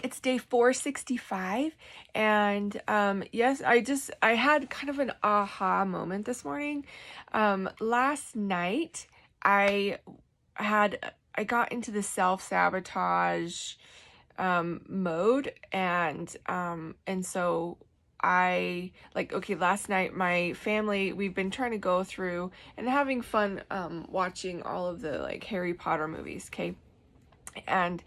It's day 465. And yes, I had kind of an aha moment this morning. Last night I I got into the self-sabotage mode, and so okay, last night my family, we've been trying to go through and having fun watching all of the like Harry Potter movies, okay? And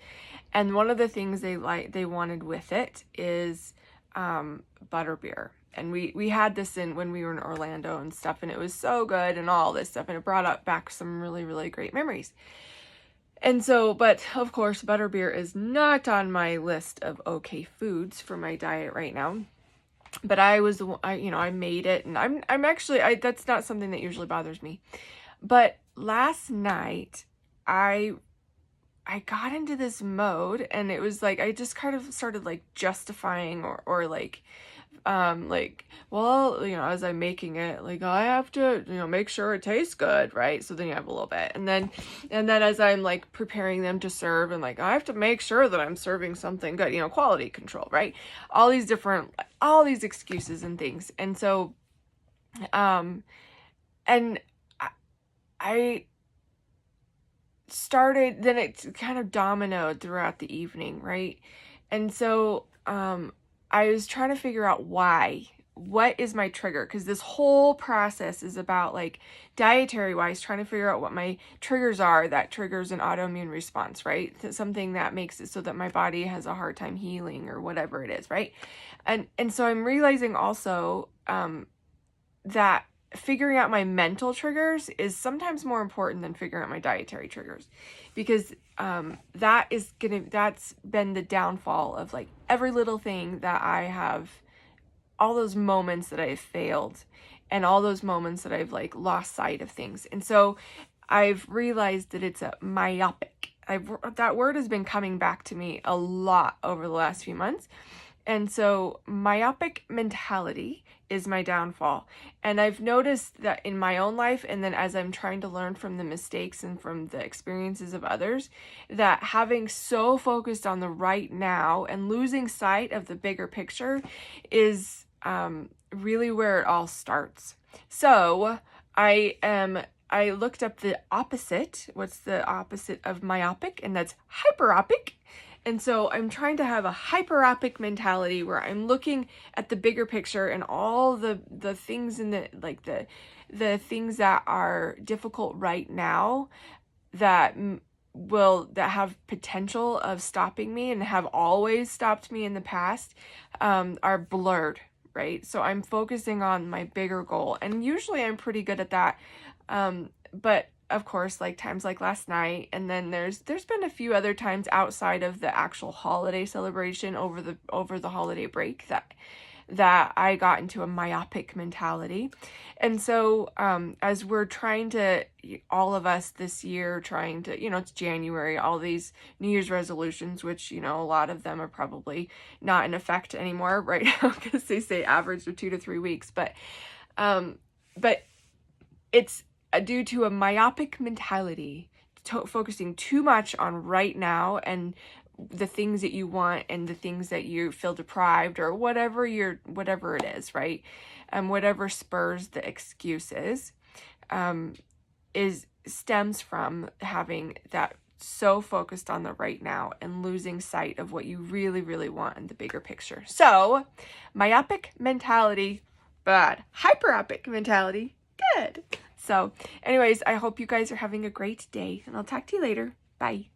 one of the things they wanted with it is butterbeer. And we had this when we were in Orlando and stuff, and it was so good and all this stuff, and it brought up back some really, really great memories. And so, but of course, butterbeer is not on my list of okay foods for my diet right now. But I made it, and I'm actually, that's not something that usually bothers me. But last night, I got into this mode, and it was like I just kind of started like justifying or like well, as I'm making it, like I have to make sure it tastes good, right? So then you have a little bit, and then as I'm like preparing them to serve, and like I have to make sure that I'm serving something good, quality control, right? All these excuses and things. And so and I started, then it kind of dominoed throughout the evening, right? And so I was trying to figure out what is my trigger, because this whole process is about like dietary wise trying to figure out what my triggers are that triggers an autoimmune response, right? Something that makes it so that my body has a hard time healing or whatever it is, right? And so I'm realizing also that figuring out my mental triggers is sometimes more important than figuring out my dietary triggers, because that's been the downfall of like every little thing that I have, all those moments that I've failed and all those moments that I've like lost sight of things. And so I've realized that it's a myopic. That word has been coming back to me a lot over the last few months. And so myopic mentality is my downfall. And I've noticed that in my own life, and then as I'm trying to learn from the mistakes and from the experiences of others, that having so focused on the right now and losing sight of the bigger picture is really where it all starts. So I looked up the opposite. What's the opposite of myopic? And that's hyperopic. And so I'm trying to have a hyperopic mentality where I'm looking at the bigger picture and all the things in the things that are difficult right now that have potential of stopping me and have always stopped me in the past are blurred, right? So I'm focusing on my bigger goal, and usually I'm pretty good at that. But of course, like times like last night, and then there's been a few other times outside of the actual holiday celebration over the holiday break that I got into a myopic mentality. And so as we're trying to, all of us this year trying to, it's January, all these New Year's resolutions, which, a lot of them are probably not in effect anymore right now, because they say average of 2 to 3 weeks. But it's due to a myopic mentality, focusing too much on right now and the things that you want and the things that you feel deprived or whatever it is, right? Whatever spurs the excuses stems from having that so focused on the right now and losing sight of what you really, really want in the bigger picture. So myopic mentality, bad. Hyperopic mentality, good. So anyways, I hope you guys are having a great day, and I'll talk to you later. Bye.